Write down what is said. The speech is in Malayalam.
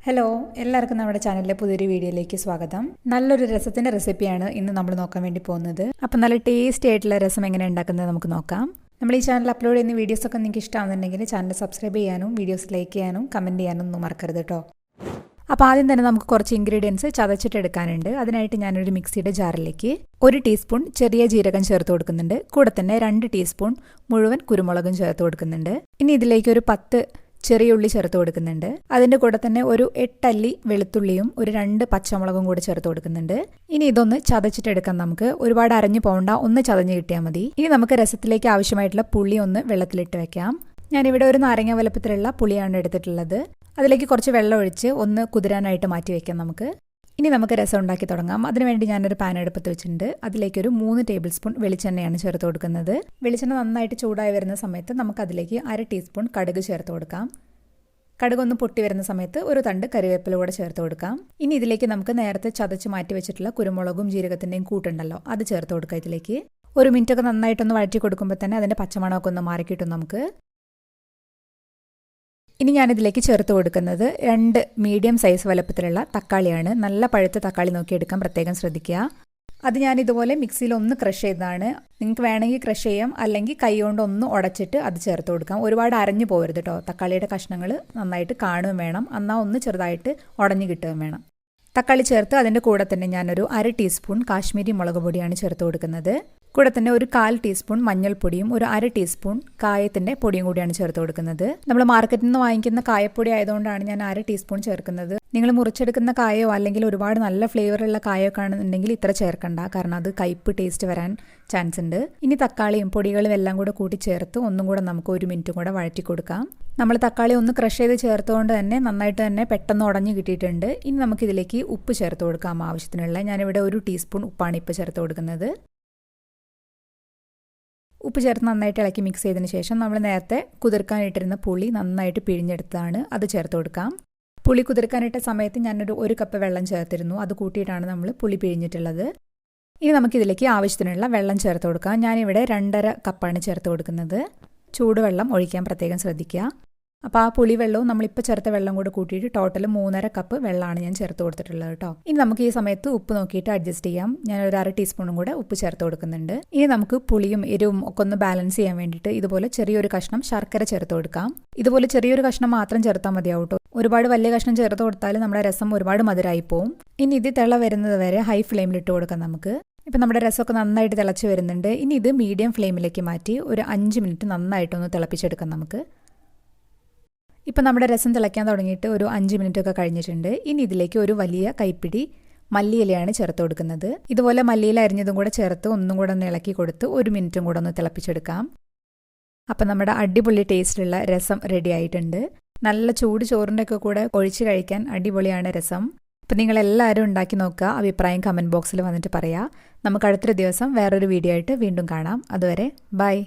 ഹലോ, എല്ലാവർക്കും നമ്മുടെ ചാനലിലെ പുതിയൊരു വീഡിയോയിലേക്ക് സ്വാഗതം. നല്ലൊരു രസത്തിന്റെ റെസിപ്പിയാണ് ഇന്ന് നമ്മൾ നോക്കാൻ വേണ്ടി പോകുന്നത്. അപ്പം നല്ല ടേസ്റ്റി ആയിട്ടുള്ള രസം എങ്ങനെ ഉണ്ടാക്കുന്നത് നമുക്ക് നോക്കാം. നമ്മൾ ഈ ചാനൽ അപ്ലോഡ് ചെയ്യുന്ന വീഡിയോസൊക്കെ നിങ്ങൾക്ക് ഇഷ്ടമാണെന്നുണ്ടെങ്കിൽ ചാനൽ സബ്സ്ക്രൈബ് ചെയ്യാനും വീഡിയോസ് ലൈക്ക് ചെയ്യാനും കമൻറ്റ് ചെയ്യാനും ഒന്നും മറക്കരുത് കേട്ടോ. അപ്പോൾ ആദ്യം തന്നെ നമുക്ക് കുറച്ച് ഇൻഗ്രീഡിയൻസ് ചതച്ചിട്ടെടുക്കാനുണ്ട്. അതിനായിട്ട് ഞാനൊരു മിക്സിയുടെ ജാറിലേക്ക് 1 ടീസ്പൂൺ ചെറിയ ജീരകം ചേർത്ത് കൊടുക്കുന്നുണ്ട്. കൂടെ തന്നെ 2 ടീസ്പൂൺ മുഴുവൻ കുരുമുളകും ചേർത്ത് കൊടുക്കുന്നുണ്ട്. ഇനി ഇതിലേക്ക് ഒരു 10 ചെറിയ ഉള്ളി ചേർത്ത് കൊടുക്കുന്നുണ്ട്. അതിൻ്റെ കൂടെ തന്നെ ഒരു 8 അല്ലി വെളുത്തുള്ളിയും ഒരു 2 പച്ചമുളകും കൂടി ചേർത്ത് കൊടുക്കുന്നുണ്ട്. ഇനി ഇതൊന്ന് ചതച്ചിട്ടെടുക്കാം. നമുക്ക് ഒരുപാട് അരഞ്ഞു പോകണ്ട, ഒന്ന് ചതഞ്ഞ് കിട്ടിയാൽ മതി. ഇനി നമുക്ക് രസത്തിലേക്ക് ആവശ്യമായിട്ടുള്ള പുളി ഒന്ന് വെള്ളത്തിലിട്ട് വെക്കാം. ഞാനിവിടെ ഒരു നാരങ്ങ വലുപ്പത്തിലുള്ള പുളിയാണ് എടുത്തിട്ടുള്ളത്. അതിലേക്ക് കുറച്ച് വെള്ളം ഒഴിച്ച് ഒന്ന് കുതിരാനായിട്ട് മാറ്റി വെക്കാം നമുക്ക്. ഇനി നമുക്ക് രസം ഉണ്ടാക്കി തുടങ്ങാം. അതിനുവേണ്ടി ഞാനൊരു പാൻ അടുപ്പത്ത് വെച്ചിട്ടുണ്ട്. അതിലേക്കൊരു 3 ടേബിൾ സ്പൂൺ വെളിച്ചെണ്ണയാണ് ചേർത്ത് കൊടുക്കുന്നത്. വെളിച്ചെണ്ണ നന്നായിട്ട് ചൂടായി വരുന്ന സമയത്ത് നമുക്ക് അതിലേക്ക് 1/2 ടീസ്പൂൺ കടുക് ചേർത്ത് കൊടുക്കാം. കടുക് ഒന്ന് പൊട്ടി വരുന്ന സമയത്ത് ഒരു തണ്ട് കറിവേപ്പില കൂടെ ചേർത്ത് കൊടുക്കാം. ഇനി ഇതിലേക്ക് നമുക്ക് നേരത്തെ ചതച്ച് മാറ്റി വെച്ചിട്ടുള്ള കുരുമുളകും ജീരകത്തിൻ്റെയും കൂട്ടുണ്ടല്ലോ, അത് ചേർത്ത് കൊടുക്കാം. ഇതിലേക്ക് 1 മിനിറ്റൊക്കെ നന്നായിട്ടൊന്ന് വഴറ്റി കൊടുക്കുമ്പോൾ തന്നെ അതിൻ്റെ പച്ചമണമൊക്കെ ഒന്ന് മാറിക്കിട്ടും നമുക്ക്. ഇനി ഞാനിതിലേക്ക് ചേർത്ത് കൊടുക്കുന്നത് 2 മീഡിയം സൈസ് വലുപ്പത്തിലുള്ള തക്കാളിയാണ്. നല്ല പഴുത്ത തക്കാളി നോക്കിയെടുക്കാൻ പ്രത്യേകം ശ്രദ്ധിക്കുക. അത് ഞാനിതുപോലെ മിക്സിയിൽ ഒന്ന് ക്രഷ് ചെയ്തതാണ്. നിങ്ങൾക്ക് വേണമെങ്കിൽ ക്രഷ് ചെയ്യാം, അല്ലെങ്കിൽ കൈ കൊണ്ട് ഒന്ന് ഉടച്ചിട്ട് അത് ചേർത്ത് കൊടുക്കാം. ഒരുപാട് അരഞ്ഞു പോകരുത് കേട്ടോ. തക്കാളിയുടെ കഷ്ണങ്ങൾ നന്നായിട്ട് കാണുകയും വേണം, എന്നാൽ ഒന്ന് ചെറുതായിട്ട് ഉടഞ്ഞു കിട്ടുകയും വേണം. തക്കാളി ചേർത്ത് അതിൻ്റെ കൂടെ തന്നെ ഞാനൊരു 1/2 ടീസ്പൂൺ കാശ്മീരി മുളക് പൊടിയാണ് ചേർത്ത് കൊടുക്കുന്നത്. കൂടെ തന്നെ ഒരു 1/4 ടീസ്പൂൺ മഞ്ഞൾപ്പൊടിയും ഒരു 1/2 ടീസ്പൂൺ കായത്തിൻ്റെ പൊടിയും കൂടിയാണ് ചേർത്ത് കൊടുക്കുന്നത്. നമ്മൾ മാർക്കറ്റിൽ നിന്ന് വാങ്ങിക്കുന്ന കായപ്പൊടി ആയതുകൊണ്ടാണ് ഞാൻ 1/2 ടീസ്പൂൺ ചേർക്കുന്നത്. നിങ്ങൾ മുറിച്ചെടുക്കുന്ന കായോ അല്ലെങ്കിൽ ഒരുപാട് നല്ല ഫ്ലേവറുള്ള കായോ ആണെന്നുണ്ടെങ്കിൽ ഇത്ര ചേർക്കണ്ട, കാരണം അത് കയ്പ്പ് ടേസ്റ്റ് വരാൻ ചാൻസ് ഉണ്ട്. ഇനി തക്കാളിയും പൊടികളും എല്ലാം കൂടെ കൂട്ടി ചേർത്ത് ഒന്നും കൂടെ നമുക്ക് 1 മിനിറ്റും കൂടെ വഴറ്റി കൊടുക്കാം. നമ്മൾ തക്കാളി ഒന്ന് ക്രഷ് ചെയ്ത് ചേർത്തുകൊണ്ട് തന്നെ നന്നായിട്ട് തന്നെ പെട്ടെന്ന് ഉടഞ്ഞു കിട്ടിയിട്ടുണ്ട്. ഇനി നമുക്കിതിലേക്ക് ഉപ്പ് ചേർത്ത് കൊടുക്കാം ആവശ്യത്തിനുള്ള. ഞാനിവിടെ 1 ടീസ്പൂൺ ഉപ്പാണ് ഇപ്പോൾ ചേർത്ത് കൊടുക്കുന്നത്. ഉപ്പ് ചേർത്ത് നന്നായിട്ട് ഇളക്കി മിക്സ് ചെയ്തതിന് ശേഷം നമ്മൾ നേരത്തെ കുതിർക്കാനിട്ടിരുന്ന പുളി നന്നായിട്ട് പിഴിഞ്ഞെടുത്തതാണ്, അത് ചേർത്ത് കൊടുക്കാം. പുളി കുതിർക്കാനിട്ട സമയത്ത് ഞാനൊരു 1 കപ്പ് വെള്ളം ചേർത്തിരുന്നു. അത് കൂട്ടിയിട്ടാണ് നമ്മൾ പുളി പിഴിഞ്ഞിട്ടുള്ളത്. ഇനി നമുക്കിതിലേക്ക് ആവശ്യത്തിനുള്ള വെള്ളം ചേർത്ത് കൊടുക്കാം. ഞാനിവിടെ 2.5 കപ്പാണ് ചേർത്ത് കൊടുക്കുന്നത്. ചൂടുവെള്ളം ഒഴിക്കാൻ പ്രത്യേകം ശ്രദ്ധിക്കുക. അപ്പോൾ ആ പുളി വെള്ളവും നമ്മളിപ്പോൾ ചേർത്ത വെള്ളം കൂടെ കൂട്ടിയിട്ട് ടോട്ടൽ 3.5 കപ്പ് വെള്ളമാണ് ഞാൻ ചേർത്ത് കൊടുത്തിട്ടുള്ളത് കേട്ടോ. ഇനി നമുക്ക് ഈ സമയത്ത് ഉപ്പ് നോക്കിയിട്ട് അഡ്ജസ്റ്റ് ചെയ്യാം. ഞാൻ ഒരു 1/2 ടീസ്പൂണും കൂടെ ഉപ്പ് ചേർത്ത് കൊടുക്കുന്നുണ്ട്. ഇനി നമുക്ക് പുളിയും എരിവും ഒക്കെ ഒന്ന് ബാലൻസ് ചെയ്യാൻ വേണ്ടിയിട്ട് ഇതുപോലെ ചെറിയൊരു കഷ്ണം ശർക്കര ചേർത്ത് കൊടുക്കാം. ഇതുപോലെ ചെറിയൊരു കഷ്ണം മാത്രം ചേർത്താൽ മതിയാവും കേട്ടോ. ഒരുപാട് വലിയ കഷ്ണം ചേർത്ത് കൊടുത്താൽ നമ്മുടെ രസം ഒരുപാട് മധുരമായി പോവും. ഇനി ഇത് തിള വരുന്നത് വരെ ഹൈ ഫ്ലെയിമിലിട്ട് കൊടുക്കാം നമുക്ക്. ഇപ്പം നമ്മുടെ രസമൊക്കെ നന്നായിട്ട് തിളച്ച് വരുന്നുണ്ട്. ഇനി ഇത് മീഡിയം ഫ്ലെയിമിലേക്ക് മാറ്റി ഒരു 5 മിനിറ്റ് നന്നായിട്ടൊന്ന് തിളപ്പിച്ചെടുക്കാം നമുക്ക്. ഇപ്പം നമ്മുടെ രസം തിളയ്ക്കാൻ തുടങ്ങിയിട്ട് ഒരു 5 മിനിറ്റ് ഒക്കെ കഴിഞ്ഞിട്ടുണ്ട്. ഇനി ഇതിലേക്ക് ഒരു വലിയ കൈപ്പിടി മല്ലിയിലയാണ് ചേർത്ത് കൊടുക്കുന്നത്. ഇതുപോലെ മല്ലിയില അരിഞ്ഞതും കൂടെ ചേർത്ത് ഒന്നും കൂടെ ഒന്ന് ഇളക്കി കൊടുത്ത് 1 മിനിറ്റും കൂടെ ഒന്ന് തിളപ്പിച്ചെടുക്കാം. അപ്പം നമ്മുടെ അടിപൊളി ടേസ്റ്റിലുള്ള രസം റെഡി ആയിട്ടുണ്ട്. നല്ല ചൂട് ചോറിൻ്റെ ഒക്കെ കൂടെ ഒഴിച്ച് കഴിക്കാൻ അടിപൊളിയാണ് രസം. അപ്പം നിങ്ങളെല്ലാവരും ഉണ്ടാക്കി നോക്കുക. അഭിപ്രായം കമൻറ്റ് ബോക്സിൽ വന്നിട്ട് പറയാം. നമുക്ക് അടുത്തൊരു ദിവസം വേറൊരു വീഡിയോ ആയിട്ട് വീണ്ടും കാണാം. അതുവരെ ബൈ.